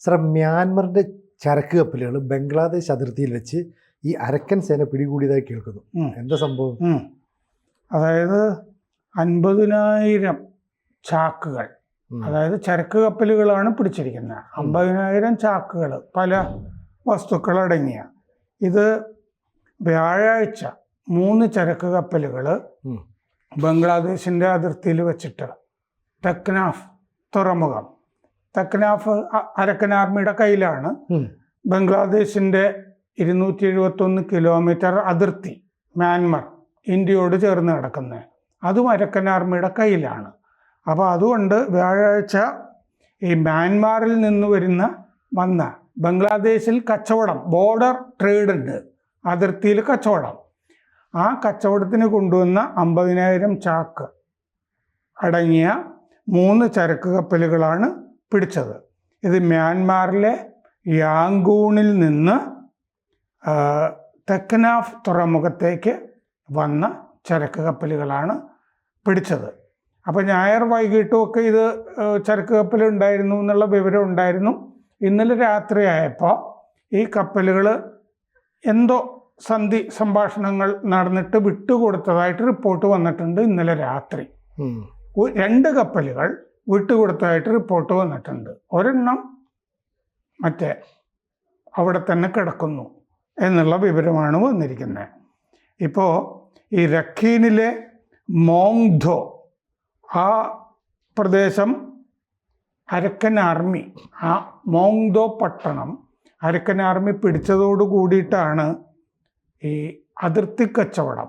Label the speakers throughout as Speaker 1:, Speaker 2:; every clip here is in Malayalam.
Speaker 1: സാറേ, മ്യാൻമറിൻ്റെ ചരക്ക് കപ്പലുകൾ ബംഗ്ലാദേശ് അതിർത്തിയിൽ വെച്ച് ഈ അരക്കൻ സേന പിടികൂടിയതായി കേൾക്കുന്നു. എന്താ സംഭവം?
Speaker 2: അതായത് 50,000 ചാക്കുകൾ, അതായത് ചരക്ക് കപ്പലുകളാണ് പിടിച്ചിരിക്കുന്നത്. 50,000 ചാക്കുകൾ, പല വസ്തുക്കളടങ്ങിയ. ഇത് വ്യാഴാഴ്ച 3 ചരക്ക് കപ്പലുകൾ ബംഗ്ലാദേശിൻ്റെ അതിർത്തിയിൽ വെച്ചിട്ട് തെക്നാഫ് തുറമുഖം, തെക്നാഫ് അരക്കൻ ആർമിയുടെ കയ്യിലാണ്. ബംഗ്ലാദേശിൻ്റെ 271 കിലോമീറ്റർ അതിർത്തി മ്യാൻമർ ഇന്ത്യയോട് ചേർന്ന് കിടക്കുന്നത്, അതും അരക്കൻ ആർമിയുടെ കയ്യിലാണ്. അപ്പോൾ അതുകൊണ്ട് വ്യാഴാഴ്ച ഈ മ്യാൻമാറിൽ നിന്ന് വന്ന ബംഗ്ലാദേശിൽ കച്ചവടം, ബോർഡർ ട്രേഡ് ഉണ്ട്, അതിർത്തിയിൽ കച്ചവടം. ആ കച്ചവടത്തിന് കൊണ്ടുവന്ന 50,000 ചാക്ക് അടങ്ങിയ 3 ചരക്ക് കപ്പലുകളാണ് പിടിച്ചത്. ഇത് മ്യാൻമാറിലെ യാങ്കൂണിൽ നിന്ന് തെക്നാഫ് തുറമുഖത്തേക്ക് വന്ന ചരക്ക് കപ്പലുകളാണ് പിടിച്ചത്. അപ്പോൾ ഞായർ വൈകിട്ടുമൊക്കെ ഇത് ചരക്ക് കപ്പലുണ്ടായിരുന്നു എന്നുള്ള വിവരം ഉണ്ടായിരുന്നു. ഇന്നലെ രാത്രിയായപ്പോൾ ഈ കപ്പലുകൾ എന്തോ സംഭാഷണങ്ങൾ നടന്നിട്ട് വിട്ടുകൊടുത്തതായിട്ട് റിപ്പോർട്ട് വന്നിട്ടുണ്ട്. ഇന്നലെ രാത്രി 2 കപ്പലുകൾ വിട്ടുകൊടുത്തതായിട്ട് റിപ്പോർട്ട് വന്നിട്ടുണ്ട്. ഒരെണ്ണം മറ്റേ അവിടെ തന്നെ കിടക്കുന്നു എന്നുള്ള വിവരമാണ് വന്നിരിക്കുന്നത്. ഇപ്പോൾ ഈ രഖീനിലെ മോങ്ദോ ആ പ്രദേശം അരക്കൻ ആർമി, ആ മോങ്ദോ പട്ടണം അരക്കൻ ആർമി പിടിച്ചതോടു കൂടിയിട്ടാണ് ഈ അതിർത്തി കച്ചവടം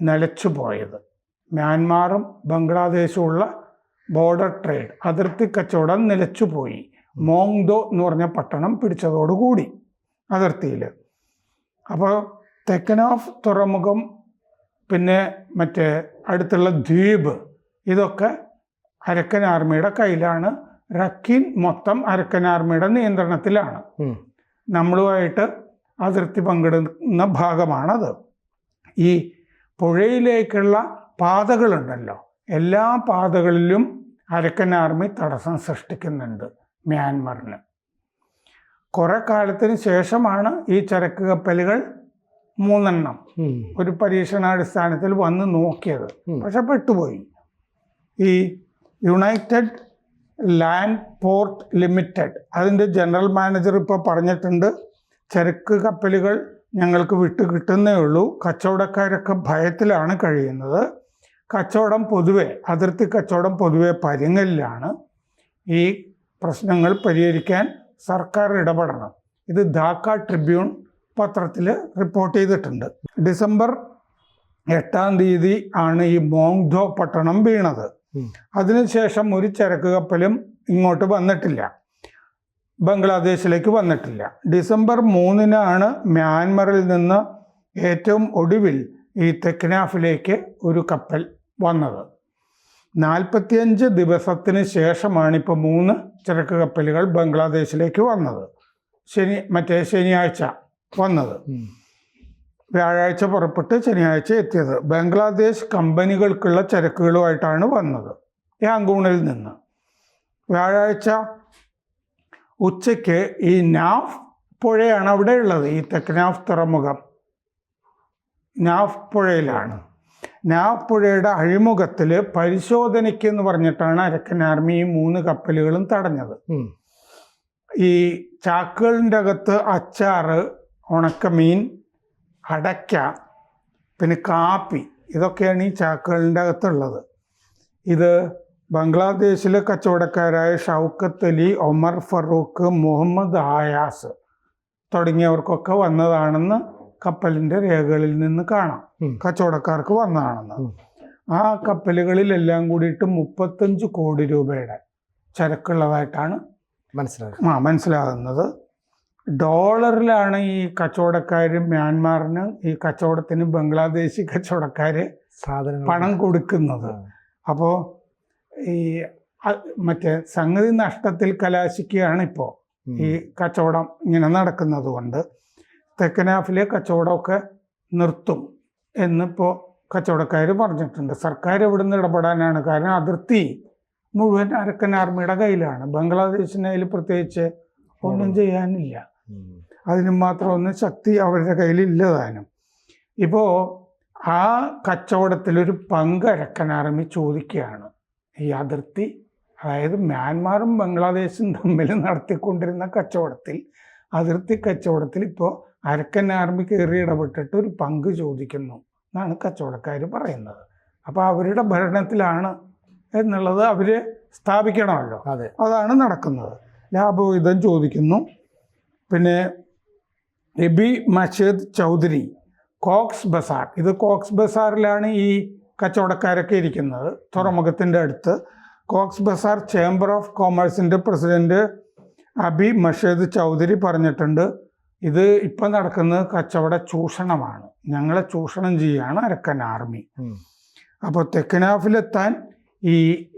Speaker 2: നിലച്ചുപോയത്. മ്യാൻമാറും ബംഗ്ലാദേശുമുള്ള ബോർഡർ ട്രേഡ്, അതിർത്തി കച്ചവടം നിലച്ചുപോയി. മോങ്ദോ എന്ന് പറഞ്ഞ പട്ടണം പിടിച്ചതോടുകൂടി അതിർത്തിയിൽ. അപ്പോൾ തെക്നാഫ് തുറമുഖം, പിന്നെ മറ്റേ അടുത്തുള്ള ദ്വീപ്, ഇതൊക്കെ അരക്കൻ ആർമിയുടെ കയ്യിലാണ്. രഖീൻ മൊത്തം അരക്കൻ ആർമിയുടെ നിയന്ത്രണത്തിലാണ്. നമ്മളുമായിട്ട് അതിർത്തി പങ്കിടുന്ന ഭാഗമാണത്. ഈ പുഴയിലേക്കുള്ള പാതകളുണ്ടല്ലോ, എല്ലാ പാതകളിലും അരക്കൻ ആർമി തടസ്സം സൃഷ്ടിക്കുന്നുണ്ട് മ്യാൻമറിന്. കുറെ കാലത്തിന് ശേഷമാണ് ഈ ചരക്ക് കപ്പലുകൾ 3 ഒരു പരീക്ഷണാടിസ്ഥാനത്തിൽ വന്ന് നോക്കിയത്. പക്ഷെ പെട്ടുപോയി. ഈ യുണൈറ്റഡ് ലാൻഡ് പോർട്ട് ലിമിറ്റഡ്, അതിൻ്റെ ജനറൽ മാനേജർ ഇപ്പോൾ പറഞ്ഞിട്ടുണ്ട്, ചരക്ക് കപ്പലുകൾ ഞങ്ങൾക്ക് വിട്ട് കിട്ടുന്നേ ഉള്ളൂ, കച്ചവടക്കാരൊക്കെ ഭയത്തിലാണ് കഴിയുന്നത്, കച്ചവടം പൊതുവെ, അതിർത്തി കച്ചവടം പൊതുവെ പരുങ്ങലിലാണ്, ഈ പ്രശ്നങ്ങൾ പരിഹരിക്കാൻ സർക്കാർ ഇടപെടണം. ഇത് ധാക്ക ട്രിബ്യൂൺ പത്രത്തിൽ റിപ്പോർട്ട് ചെയ്തിട്ടുണ്ട്. ഡിസംബർ 8-ാം തീയതി ആണ് ഈ മോങ്ദോ പട്ടണം വീണത്. അതിനുശേഷം ഒരു ചരക്ക് കപ്പലും ഇങ്ങോട്ട് വന്നിട്ടില്ല, ബംഗ്ലാദേശിലേക്ക് വന്നിട്ടില്ല. ഡിസംബർ 3-നാണ് മ്യാൻമറിൽ നിന്ന് ഏറ്റവും ഒടുവിൽ ഈ തെക്നാഫിലേക്ക് ഒരു കപ്പൽ വന്നത്. 45 ദിവസത്തിന് ശേഷമാണ് ഇപ്പോൾ 3 ചരക്ക് കപ്പലുകൾ ബംഗ്ലാദേശിലേക്ക് വന്നത്. ശനിയാഴ്ച വന്നത്, വ്യാഴാഴ്ച പുറപ്പെട്ട് ശനിയാഴ്ച എത്തിയത്. ബംഗ്ലാദേശ് കമ്പനികൾക്കുള്ള ചരക്കുകളുമായിട്ടാണ് വന്നത് യാങ്കൂണിൽ നിന്ന്. വ്യാഴാഴ്ച ഉച്ചയ്ക്ക് ഈ നാഫ് പുഴയാണ് അവിടെ ഉള്ളത്, ഈ തെക്നാഫ് തുറമുഖം നാഫ് പുഴയിലാണ്. നാഫ് പുഴയുടെ അഴിമുഖത്തിൽ പരിശോധനയ്ക്ക് എന്ന് പറഞ്ഞിട്ടാണ് അരക്കൻ ആർമി ഈ 3 കപ്പലുകളും തടഞ്ഞത്. ഈ ചാക്കുകളിൻ്റെ അകത്ത് അച്ചാറ്, ഉണക്കമീൻ, അടയ്ക്ക, പിന്നെ കാപ്പി, ഇതൊക്കെയാണ് ഈ ചാക്കുകളിൻ്റെ അകത്തുള്ളത്. ഇത് ബംഗ്ലാദേശിലെ കച്ചവടക്കാരായ ഷൗക്കത്ത് അലി, ഒമർ ഫറൂഖ്, മുഹമ്മദ് ആയാസ് തുടങ്ങിയവർക്കൊക്കെ വന്നതാണെന്ന് കപ്പലിൻ്റെ രേഖകളിൽ നിന്ന് കാണാം. കച്ചവടക്കാർക്ക് വന്നതാണെന്ന്. ആ കപ്പലുകളിലെല്ലാം കൂടിയിട്ട് 35 കോടി രൂപയുടെ ചരക്കുള്ളതായിട്ടാണ് മനസ്സിലാകുന്നത്. ഡോളറിലാണ് ഈ കച്ചവടക്കാർ മ്യാൻമാറിന്, ഈ കച്ചവടത്തിന് ബംഗ്ലാദേശി കച്ചവടക്കാർ പണം കൊടുക്കുന്നത്. അപ്പോൾ ഈ മറ്റേ സംഗതി നഷ്ടത്തിൽ കലാശിക്കുകയാണ് ഇപ്പോൾ ഈ കച്ചവടം ഇങ്ങനെ നടക്കുന്നത് കൊണ്ട്. തെക്കനാഫിലെ കച്ചവടമൊക്കെ നിർത്തും എന്നിപ്പോൾ കച്ചവടക്കാർ പറഞ്ഞിട്ടുണ്ട്. സർക്കാർ എവിടെ നിന്ന് ഇടപെടാനാണ്? കാരണം അതിർത്തി മുഴുവൻ അരക്കൻ ആർമിയുടെ കയ്യിലാണ്. ബംഗ്ലാദേശിന് അതിൽ പ്രത്യേകിച്ച് ഒന്നും ചെയ്യാനില്ല. അതിന് മാത്രം ഒന്നും ശക്തി അവരുടെ കയ്യിലില്ല താനും. ഇപ്പോൾ ആ കച്ചവടത്തിലൊരു പങ്ക് അരക്കൻ ആർമി ചോദിക്കുകയാണ്. ഈ അതിർത്തി, അതായത് മ്യാൻമാറും ബംഗ്ലാദേശും തമ്മിൽ നടത്തിക്കൊണ്ടിരുന്ന കച്ചവടത്തിൽ, അതിർത്തി കച്ചവടത്തിൽ ഇപ്പോൾ അരക്കൻ ആർമി കയറി ഇടപെട്ടിട്ട് ഒരു പങ്ക് ചോദിക്കുന്നു എന്നാണ് കച്ചവടക്കാർ പറയുന്നത്. അപ്പോൾ അവരുടെ ഭരണത്തിലാണ് എന്നുള്ളത് അവർ സ്ഥാപിക്കണമല്ലോ. അതാണ് നടക്കുന്നത്. ലാഭവിഹിതം ചോദിക്കുന്നു. പിന്നെ എബി മഷീദ് ചൗധരി, കോക്സ് ബസാർ, ഇത് കോക്സ് ബസാറിലാണ് ഈ കച്ചവടക്കാരൊക്കെ ഇരിക്കുന്നത്, തുറമുഖത്തിൻ്റെ അടുത്ത്. കോക്സ് ബസാർ ചേംബർ ഓഫ് കോമേഴ്സിൻ്റെ പ്രസിഡന്റ് അബി മഷീദ് ചൗധരി പറഞ്ഞിട്ടുണ്ട്, ഇത് ഇപ്പം നടക്കുന്നത് കച്ചവട ചൂഷണമാണ്, ഞങ്ങളെ ചൂഷണം ചെയ്യുകയാണ് അരക്കൻ ആർമി. അപ്പോൾ തെക്കനാഫിലെത്താൻ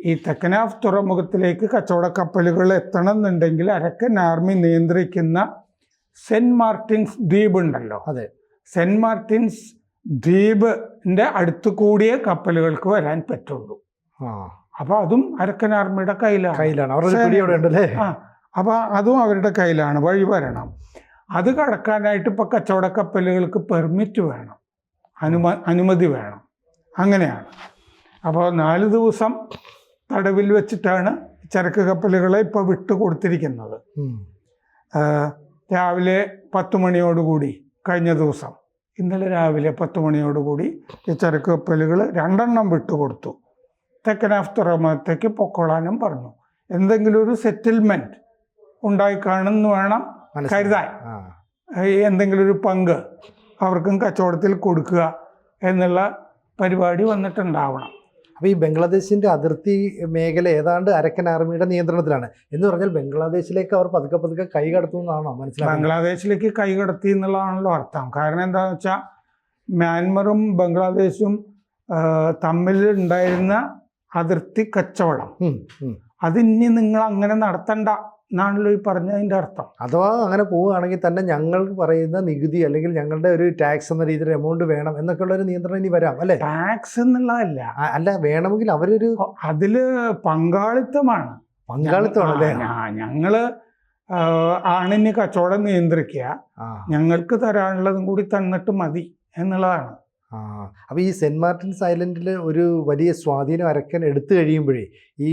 Speaker 2: ഈ തെക്കനാഫ് തുറമുഖത്തിലേക്ക് കച്ചവട കപ്പലുകൾ എത്തണം എന്നുണ്ടെങ്കിൽ അരക്കൻ ആർമി നിയന്ത്രിക്കുന്ന സെൻറ്റ് മാർട്ടിൻസ് ദ്വീപ് ഉണ്ടല്ലോ,
Speaker 1: അതെ,
Speaker 2: സെൻറ്റ് മാർട്ടിൻസ് ദ്വീപിൻ്റെ അടുത്ത് കൂടിയേ കപ്പലുകൾക്ക് വരാൻ പറ്റുള്ളൂ. അപ്പോൾ അതും അരക്കൻ ആർമിയുടെ കയ്യിലാണ്. അപ്പോൾ അതും അവരുടെ കയ്യിലാണ്, വഴി വരണം. അത് കടക്കാനായിട്ട് ഇപ്പോൾ കച്ചവട കപ്പലുകൾക്ക് പെർമിറ്റ് വേണം, അനുമതി വേണം. അങ്ങനെയാണ്. അപ്പോൾ 4 ദിവസം തടവിൽ വെച്ചിട്ടാണ് ചരക്ക് കപ്പലുകളെ ഇപ്പോൾ വിട്ടുകൊടുത്തിരിക്കുന്നത്. രാവിലെ 10 മണിയോടുകൂടി, കഴിഞ്ഞ ദിവസം ഇന്നലെ രാവിലെ 10 മണിയോടുകൂടി ഈ ചരക്ക് കപ്പലുകൾ 2 എണ്ണം വിട്ടുകൊടുത്തു. തെക്കനാഫ് തുറമുഖത്തേക്ക് പൊക്കോളാനും പറഞ്ഞു. എന്തെങ്കിലും ഒരു സെറ്റിൽമെൻറ്റ് ഉണ്ടായിക്കാണെന്ന് വേണം കരുതാൻ. എന്തെങ്കിലും ഒരു പങ്ക് അവർക്കും കച്ചവടത്തിൽ കൊടുക്കുക എന്നുള്ള പരിപാടി വന്നിട്ടുണ്ടാവണം.
Speaker 1: അപ്പോൾ ഈ ബംഗ്ലാദേശിൻ്റെ അതിർത്തി മേഖല ഏതാണ്ട് അരക്കൻ ആർമിയുടെ നിയന്ത്രണത്തിലാണ് എന്ന് പറഞ്ഞാൽ ബംഗ്ലാദേശിലേക്ക് അവർ പതുക്കെ പതുക്കെ കൈ കടത്തുന്നതാണോ മനസ്സിലാക്കുന്നത്?
Speaker 2: ബംഗ്ലാദേശിലേക്ക് കൈ കടത്തി എന്നുള്ളതാണല്ലോ അർത്ഥം. കാരണം എന്താണെന്ന് വെച്ചാൽ മ്യാൻമറും ബംഗ്ലാദേശും തമ്മിൽ ഉണ്ടായിരുന്ന അതിർത്തി കച്ചവടം അതിനി നിങ്ങൾ അങ്ങനെ നടത്തണ്ട എന്നാണല്ലോ ഈ പറഞ്ഞതിൻ്റെ അർത്ഥം.
Speaker 1: അഥവാ അങ്ങനെ പോവുകയാണെങ്കിൽ തന്നെ ഞങ്ങൾക്ക് പറയുന്ന നികുതി അല്ലെങ്കിൽ ഞങ്ങളുടെ ഒരു ടാക്സ് എന്ന രീതിയിൽ എമൗണ്ട് വേണം എന്നൊക്കെയുള്ള ഒരു നിയന്ത്രണം ഇനി വരാം അല്ലേ?
Speaker 2: ടാക്സ് എന്നുള്ളതല്ല,
Speaker 1: അല്ല വേണമെങ്കിൽ അവരൊരു
Speaker 2: അതില് പങ്കാളിത്തമാണ്.
Speaker 1: പങ്കാളിത്തമാണല്ലേ?
Speaker 2: ഞങ്ങള് ആണിന് കച്ചവടം നിയന്ത്രിക്കുക, ഞങ്ങൾക്ക് തരാനുള്ളതും കൂടി തന്നിട്ട് മതി എന്നുള്ളതാണ്.
Speaker 1: അപ്പോൾ ഈ സെൻറ്റ് മാർട്ടിൻസ് ഐലൻഡിൽ ഒരു വലിയ സ്വാധീനം അരക്കൻ എടുത്തു കഴിയുമ്പോഴേ ഈ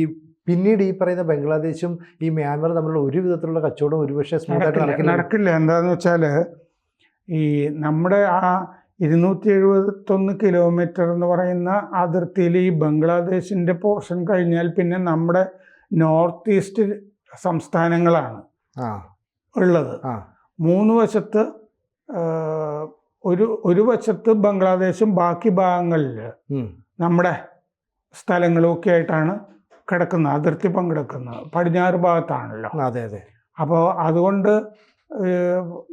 Speaker 1: പിന്നീട് ഈ പറയുന്ന ബംഗ്ലാദേശും ഈ മ്യാൻമറും തമ്മിലുള്ള ഒരു വിധത്തിലുള്ള കച്ചവടം ഒരുപക്ഷെ സ്മൂത്തായിട്ട്
Speaker 2: നടക്കില്ല. എന്താണെന്ന് വെച്ചാൽ ഈ നമ്മുടെ ആ 271 കിലോമീറ്റർ എന്ന് പറയുന്ന അതിർത്തിയിൽ ഈ ബംഗ്ലാദേശിൻ്റെ പോർഷൻ കഴിഞ്ഞാൽ പിന്നെ നമ്മുടെ നോർത്ത് ഈസ്റ്റ് സംസ്ഥാനങ്ങളാണ് ഉള്ളത്. 3 വശത്ത് ഒരു വശത്ത് ബംഗ്ലാദേശും ബാക്കി ഭാഗങ്ങളിൽ നമ്മുടെ സ്ഥലങ്ങളും ഒക്കെ ആയിട്ടാണ് കിടക്കുന്നത്, അതിർത്തി പങ്കെടുക്കുന്നത്. പടിഞ്ഞാറ് ഭാഗത്താണല്ലോ.
Speaker 1: അതെ അതെ.
Speaker 2: അപ്പോൾ അതുകൊണ്ട്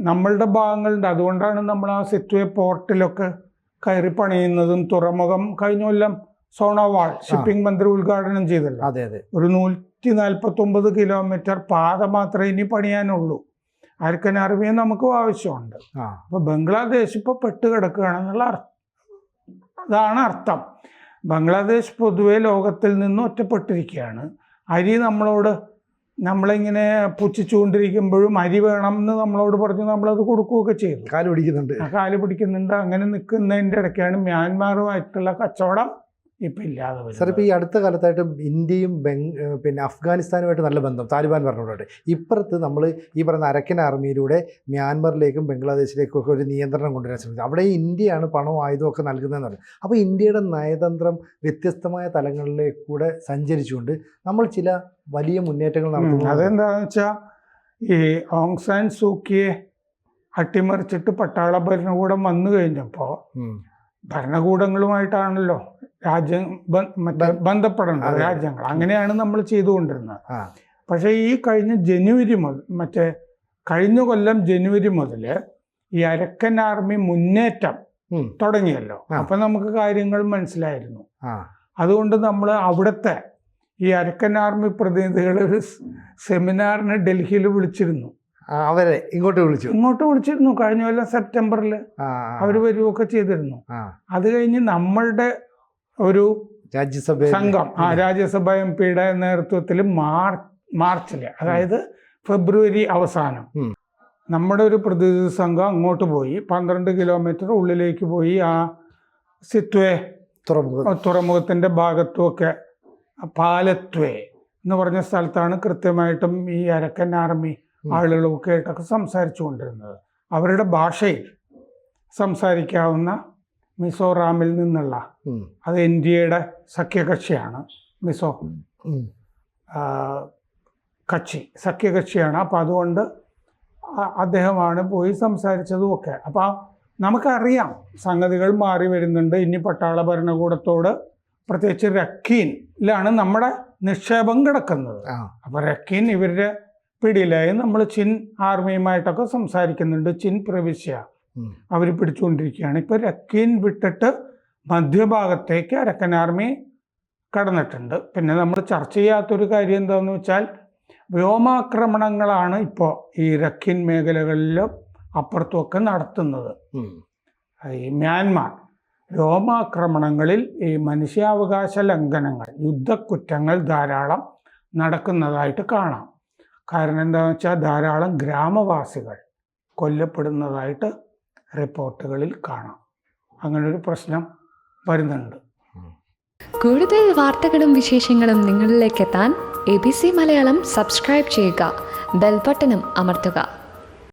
Speaker 2: നമ്മളുടെ ഭാഗങ്ങളുണ്ട്. അതുകൊണ്ടാണ് നമ്മൾ ആ സിറ്റ്വേ പോർട്ടിലൊക്കെ കയറി പണിയുന്നതും. തുറമുഖം കഴിഞ്ഞ കൊല്ലം സോണോവാൾ ഷിപ്പിംഗ് മന്ത്രി ഉദ്ഘാടനം ചെയ്തല്ലോ.
Speaker 1: അതെ അതെ.
Speaker 2: ഒരു 149 കിലോമീറ്റർ പാത മാത്രമേ ഇനി പണിയാനുള്ളൂ. അരക്കൻ ആർമിയെ നമുക്ക് ആവശ്യമുണ്ട്. അപ്പോൾ ബംഗ്ലാദേശ് ഇപ്പോൾ പെട്ടുകിടക്കുകയാണെന്നുള്ള അതാണ് അർത്ഥം. ബംഗ്ലാദേശ് പൊതുവെ ലോകത്തിൽ നിന്ന് ഒറ്റപ്പെട്ടിരിക്കുകയാണ്. അരി നമ്മളിങ്ങനെ പുച്ഛിച്ചുകൊണ്ടിരിക്കുമ്പോഴും അരി വേണം എന്ന് നമ്മളോട് പറഞ്ഞു നമ്മളത് കൊടുക്കുകയൊക്കെ ചെയ്തു. കാല് പിടിക്കുന്നുണ്ട്. അങ്ങനെ നിൽക്കുന്നതിൻ്റെ ഇടയ്ക്കാണ് മ്യാൻമാറുമായിട്ടുള്ള കച്ചവടം ഇപ്പം ഇല്ലാതെ വരുന്നത്.
Speaker 1: സാർ, ഇപ്പോൾ ഈ അടുത്ത കാലത്തായിട്ട് ഇന്ത്യയും പിന്നെ അഫ്ഗാനിസ്ഥാനുമായിട്ട് നല്ല ബന്ധം താലിബാൻ പറഞ്ഞുകൊണ്ടേ. ഇപ്പുറത്ത് നമ്മൾ ഈ പറയുന്ന അരക്കൻ ആർമിയിലൂടെ മ്യാൻമറിലേക്കും ബംഗ്ലാദേശിലേക്കും ഒക്കെ ഒരു നിയന്ത്രണം കൊണ്ടുവരാൻ ശ്രമിക്കുന്നത്. അവിടെ ഇന്ത്യയാണ് പണവും ആയുധവും ഒക്കെ നൽകുന്നതെന്ന് പറഞ്ഞു. അപ്പോൾ ഇന്ത്യയുടെ നയതന്ത്രം വ്യത്യസ്തമായ തലങ്ങളിലേക്കൂടെ സഞ്ചരിച്ചുകൊണ്ട് നമ്മൾ ചില വലിയ മുന്നേറ്റങ്ങൾ നടത്തുന്നു.
Speaker 2: അതെന്താണെന്ന് വെച്ചാൽ ഈ ഓങ് സാൻ സൂക്കിയെ അട്ടിമറിച്ചിട്ട് പട്ടാള ഭരണകൂടം വന്നു കഴിഞ്ഞപ്പോൾ ഭരണകൂടങ്ങളുമായിട്ടാണല്ലോ ബന്ധപ്പെടേണ്ടത് രാജ്യങ്ങൾ. അങ്ങനെയാണ് നമ്മൾ ചെയ്തുകൊണ്ടിരുന്നത്. പക്ഷേ ഈ കഴിഞ്ഞ കൊല്ലം ജനുവരി മുതൽ ഈ അരക്കൻ ആർമി മുന്നേറ്റം തുടങ്ങിയല്ലോ. അപ്പം നമുക്ക് കാര്യങ്ങൾ മനസ്സിലായിരുന്നു. അതുകൊണ്ട് നമ്മൾ അവിടുത്തെ ഈ അരക്കൻ ആർമി പ്രതിനിധികൾ ഒരു സെമിനാറിന് ഡൽഹിയിൽ വിളിച്ചിരുന്നു.
Speaker 1: അവരെ ഇങ്ങോട്ട്
Speaker 2: വിളിച്ചിരുന്നു. കഴിഞ്ഞ കൊല്ലം സെപ്റ്റംബറിൽ അവർ വരികയൊക്കെ ചെയ്തിരുന്നു. അത് കഴിഞ്ഞ് നമ്മളുടെ ഒരു സംഘം രാജ്യസഭ MP യുടെ നേതൃത്വത്തിൽ മാർച്ചിൽ, അതായത് ഫെബ്രുവരി അവസാനം നമ്മുടെ ഒരു പ്രതിനിധി സംഘം അങ്ങോട്ട് പോയി. 12 കിലോമീറ്റർ ഉള്ളിലേക്ക് പോയി. ആ സിത്വേ തുറമുഖത്തിൻ്റെ ഭാഗത്തുമൊക്കെ പാലത്വേ എന്ന് പറഞ്ഞ സ്ഥലത്താണ് കൃത്യമായിട്ടും ഈ അരക്കൻ ആർമി ആളുകളൊക്കെ ആയിട്ടൊക്കെ സംസാരിച്ചു കൊണ്ടിരുന്നത്. അവരുടെ ഭാഷയിൽ സംസാരിക്കാവുന്ന മിസോറാമിൽ നിന്നുള്ള, അത് ഇന്ത്യയുടെ സഖ്യകക്ഷിയാണ്, മിസോ കക്ഷി സഖ്യകക്ഷിയാണ്. അപ്പം അതുകൊണ്ട് അദ്ദേഹമാണ് പോയി സംസാരിച്ചതും ഒക്കെ. അപ്പം നമുക്കറിയാം സംഗതികൾ മാറി വരുന്നുണ്ട്. ഇനി പട്ടാള ഭരണകൂടത്തോട്, പ്രത്യേകിച്ച് രക്കീനിലാണ് നമ്മുടെ നിക്ഷേപം കിടക്കുന്നത്. അപ്പോൾ രക്കീൻ ഇവരുടെ പിടിയിലായി. നമ്മൾ ചിൻ ആർമിയുമായിട്ടൊക്കെ സംസാരിക്കുന്നുണ്ട്. ചിൻ പ്രവിശ്യ അവർ പിടിച്ചുകൊണ്ടിരിക്കുകയാണ്. ഇപ്പോൾ രക്കീൻ വിട്ടിട്ട് മധ്യഭാഗത്തേക്ക് അരക്കൻ ആർമി കടന്നിട്ടുണ്ട്. പിന്നെ നമ്മൾ ചർച്ച ചെയ്യാത്തൊരു കാര്യം എന്താണെന്ന് വെച്ചാൽ വ്യോമാക്രമണങ്ങളാണ് ഇപ്പോൾ ഈ രഖിൻ മേഖലകളിലും അപ്പുറത്തുമൊക്കെ നടത്തുന്നത്. ഈ മ്യാൻമാർ വ്യോമാക്രമണങ്ങളിൽ ഈ മനുഷ്യാവകാശ ലംഘനങ്ങൾ, യുദ്ധക്കുറ്റങ്ങൾ ധാരാളം നടക്കുന്നതായിട്ട് കാണാം. കാരണം എന്താണെന്ന് വെച്ചാൽ ധാരാളം ഗ്രാമവാസികൾ കൊല്ലപ്പെടുന്നതായിട്ട് റിപ്പോർട്ടുകളിൽ കാണാം. അങ്ങനൊരു പ്രശ്നം വരുന്നുണ്ട്.
Speaker 3: കൂടുതൽ വാർത്തകളും വിശേഷങ്ങളും നിങ്ങളിലേക്ക് എത്താൻ ABC മലയാളം സബ്സ്ക്രൈബ് ചെയ്യുക, ബെൽ ബട്ടണും അമർത്തുക.